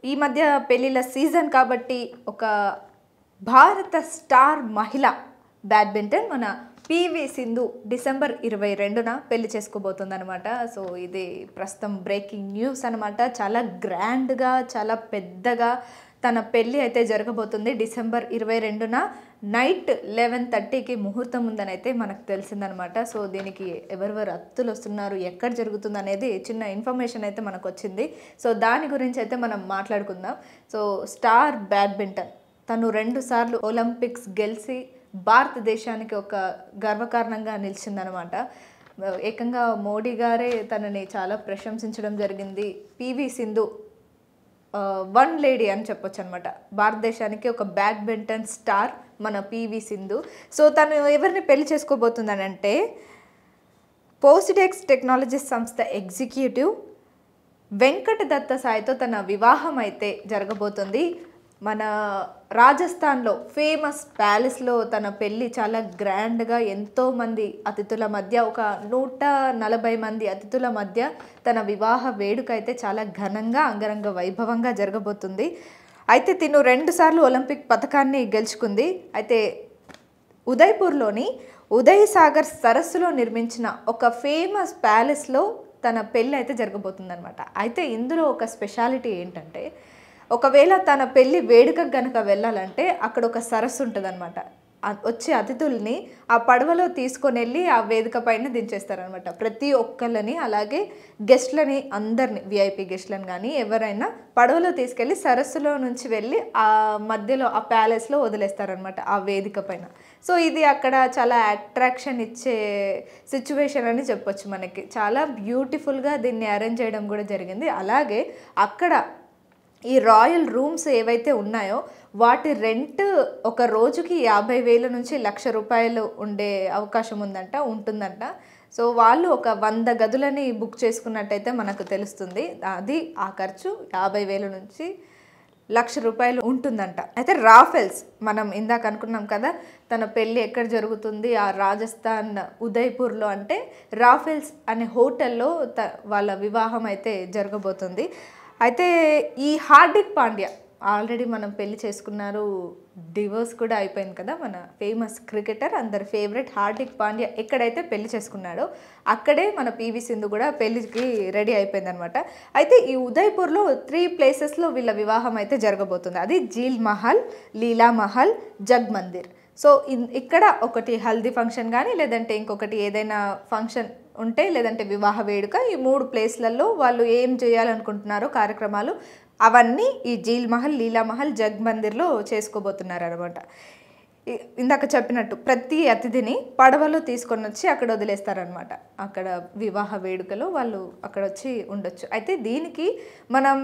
ఈ మధ్య పెళ్ళిళ్ళ సీజన్ కాబట్టి ఒక భారత స్టార్ మహిళ బ్యాడ్మింటన్ మన పివి సింధు డిసెంబర్ 22న పెళ్లి చేసుకోబోతుందన్నమాట. సో ఇది ప్రస్తుతం బ్రేకింగ్ న్యూస్ అనమాట. చాలా గ్రాండ్గా చాలా పెద్దగా తన పెళ్ళి అయితే జరగబోతుంది. డిసెంబర్ 22న నైట్ 11:30కి ముహూర్తం ఉందని అయితే మనకు తెలిసిందనమాట. సో దీనికి ఎవరెవరు అత్తులు వస్తున్నారు, ఎక్కడ జరుగుతుంది అనేది చిన్న ఇన్ఫర్మేషన్ అయితే మనకు వచ్చింది. సో దాని గురించి అయితే మనం మాట్లాడుకుందాం. సో స్టార్ బ్యాడ్మింటన్ తను 2 సార్లు ఒలింపిక్స్ గెలిచి భారతదేశానికి ఒక గర్వకారణంగా నిలిచిందనమాట. ఏకంగా మోడీ గారే తనని చాలా ప్రశంసించడం జరిగింది. పివి సింధు వన్ లేడీ అని చెప్పొచ్చు అనమాట. భారతదేశానికి ఒక బ్యాడ్మింటన్ స్టార్ మన పివి సింధు. సో తను ఎవరిని పెళ్లి చేసుకోబోతుందని అంటే పోస్టిడెక్స్ టెక్నాలజీస్ సంస్థ ఎగ్జిక్యూటివ్ వెంకట దత్త సాయితో తన వివాహం అయితే జరగబోతుంది. మన రాజస్థాన్లో ఫేమస్ ప్యాలెస్లో తన పెళ్ళి చాలా గ్రాండ్గా ఎంతోమంది అతిథుల మధ్య ఒక 140 మంది అతిథుల మధ్య తన వివాహ వేడుక అయితే చాలా ఘనంగా అంగరంగ వైభవంగా జరగబోతుంది. అయితే తిను 2 సార్లు ఒలింపిక్ పథకాన్ని గెలుచుకుంది. అయితే ఉదయ్పూర్లోని ఉదయ్ సాగర్ సరస్సులో నిర్మించిన ఒక ఫేమస్ ప్యాలెస్లో తన పెళ్ళి అయితే జరగబోతుంది అనమాట. అయితే ఇందులో ఒక స్పెషాలిటీ ఏంటంటే ఒకవేళ తన పెళ్ళి వేడుకకు గనక వెళ్ళాలంటే అక్కడ ఒక సరస్సు ఉంటుంది అనమాట. వచ్చే అతిథుల్ని ఆ పడవలో తీసుకొని వెళ్ళి ఆ వేదిక పైన దించేస్తారనమాట. ప్రతి ఒక్కళ్ళని అలాగే గెస్ట్లని అందరినీ విఐపి గెస్ట్లను కానీ ఎవరైనా పడవలో తీసుకెళ్ళి సరస్సులో నుంచి వెళ్ళి ఆ మధ్యలో ఆ ప్యాలెస్లో వదిలేస్తారనమాట ఆ వేదిక పైన. సో ఇది అక్కడ చాలా అట్రాక్షన్ ఇచ్చే సిచ్యువేషన్ అని చెప్పొచ్చు. మనకి చాలా బ్యూటిఫుల్గా దీన్ని అరేంజ్ చేయడం కూడా జరిగింది. అలాగే అక్కడ ఈ రాయల్ రూమ్స్ ఏవైతే ఉన్నాయో వాటి రెంట్ ఒక రోజుకి 50,000 నుంచి 1,00,000 రూపాయలు ఉండే అవకాశం ఉంటుందంట. సో వాళ్ళు ఒక 100 గదులని బుక్ చేసుకున్నట్టయితే మనకు తెలుస్తుంది. అది ఆ ఖర్చు 50,000 నుంచి 1,00,000 రూపాయలు ఉంటుందంట. అయితే రాఫెల్స్ మనం ఇందాక అనుకున్నాం కదా తన పెళ్ళి ఎక్కడ జరుగుతుంది, ఆ రాజస్థాన్ ఉదయ్పూర్లో అంటే రాఫెల్స్ అనే హోటల్లో వాళ్ళ వివాహం అయితే జరగబోతుంది. అయితే ఈ హార్దిక్ పాండ్యా ఆల్రెడీ మనం పెళ్లి చేసుకున్నారు, డివోర్స్ కూడా అయిపోయింది కదా. మన ఫేమస్ క్రికెటర్ అందరి ఫేవరెట్ హార్దిక్ పాండ్యా ఎక్కడైతే పెళ్లి చేసుకున్నాడో అక్కడే మన పివి సింధు కూడా పెళ్లికి రెడీ అయిపోయింది అనమాట. అయితే ఈ ఉదయ్పూర్లో 3 ప్లేసెస్లో వీళ్ళ వివాహం అయితే జరగబోతుంది. అది జీల్ మహల్, లీలా మహల్, జగ్ మందిర్. సో ఇక్కడ ఒకటి హల్దీ ఫంక్షన్ కానీ లేదంటే ఇంకొకటి ఏదైనా ఫంక్షన్ ఉంటే లేదంటే వివాహ వేడుక, ఈ 3 ప్లేస్లలో వాళ్ళు ఏం చేయాలనుకుంటున్నారో కార్యక్రమాలు అవన్నీ ఈ జీల్ మహల్, లీలా మహల్, జగ్ మందిర్లో చేసుకోబోతున్నారు అనమాట. ఇందాక చెప్పినట్టు ప్రతి అతిథిని పడవలో తీసుకొని వచ్చి అక్కడ వదిలేస్తారనమాట. అక్కడ వివాహ వేడుకలో వాళ్ళు అక్కడ వచ్చి ఉండొచ్చు. అయితే దీనికి మనం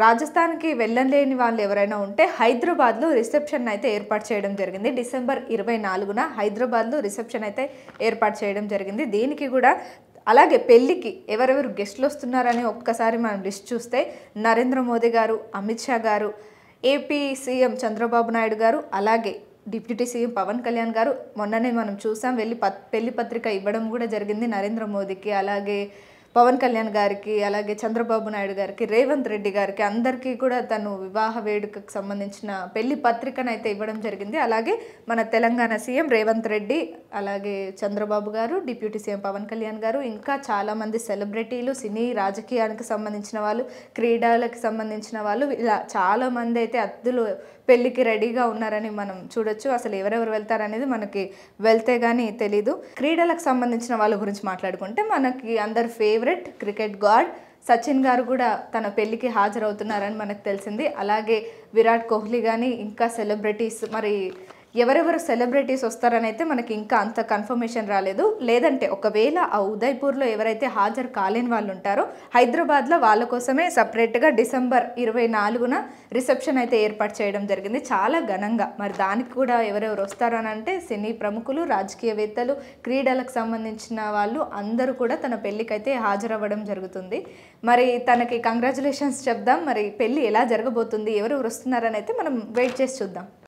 రాజస్థాన్కి వెళ్ళలేని వాళ్ళు ఎవరైనా ఉంటే హైదరాబాద్లో రిసెప్షన్ అయితే ఏర్పాటు చేయడం జరిగింది. డిసెంబర్ 24న హైదరాబాద్లో రిసెప్షన్ అయితే ఏర్పాటు చేయడం జరిగింది. దీనికి కూడా అలాగే పెళ్ళికి ఎవరెవరు గెస్ట్లు వస్తున్నారని ఒక్కసారి మనం లిస్ట్ చూస్తే నరేంద్ర మోదీ గారు, అమిత్ షా గారు, ఏపీ సీఎం చంద్రబాబు నాయుడు గారు, అలాగే డిప్యూటీ సీఎం పవన్ కళ్యాణ్ గారు మొన్ననే మనం చూసాం వెళ్ళి పెళ్లి పత్రిక ఇవ్వడం కూడా జరిగింది నరేంద్ర మోదీకి, అలాగే పవన్ కళ్యాణ్ గారికి, అలాగే చంద్రబాబు నాయుడు గారికి, రేవంత్ రెడ్డి గారికి అందరికీ కూడా తను వివాహ వేడుకకు సంబంధించిన పెళ్లి పత్రికను అయితే ఇవ్వడం జరిగింది. అలాగే మన తెలంగాణ సీఎం రేవంత్ రెడ్డి, అలాగే చంద్రబాబు గారు, డిప్యూటీ సీఎం పవన్ కళ్యాణ్ గారు, ఇంకా చాలామంది సెలబ్రిటీలు, సినీ రాజకీయానికి సంబంధించిన వాళ్ళు, క్రీడలకు సంబంధించిన వాళ్ళు, ఇలా చాలామంది అయితే అతిథులు పెళ్ళికి రెడీగా ఉన్నారని మనం చూడొచ్చు. అసలు ఎవరెవరు వెళ్తారనేది మనకి వెళ్తే కానీ తెలీదు. క్రీడలకు సంబంధించిన వాళ్ళ గురించి మాట్లాడుకుంటే మనకి అందరి ఫేవరెట్ క్రికెట్ గాడ్ సచిన్ గారు కూడా తన పెళ్ళికి హాజరవుతున్నారని మనకు తెలిసింది. అలాగే విరాట్ కోహ్లీ కానీ ఇంకా సెలబ్రిటీస్, మరి ఎవరెవరు సెలబ్రిటీస్ వస్తారని అయితే మనకి ఇంకా అంత కన్ఫర్మేషన్ రాలేదు. లేదంటే ఒకవేళ ఆ ఉదయ్పూర్లో ఎవరైతే హాజరు కాలేని వాళ్ళు ఉంటారో హైదరాబాద్లో వాళ్ళ కోసమే సపరేట్గా డిసెంబర్ 24న రిసెప్షన్ అయితే ఏర్పాటు చేయడం జరిగింది చాలా ఘనంగా. మరి దానికి కూడా ఎవరెవరు వస్తారు అని అంటే సినీ ప్రముఖులు, రాజకీయవేత్తలు, క్రీడలకు సంబంధించిన వాళ్ళు అందరూ కూడా తన పెళ్ళికైతే హాజరవ్వడం జరుగుతుంది. మరి తనకి కంగ్రాచులేషన్స్ చెప్దాం. మరి పెళ్ళి ఎలా జరగబోతుంది, ఎవరెవరు వస్తున్నారని అయితే మనం వెయిట్ చేసి చూద్దాం.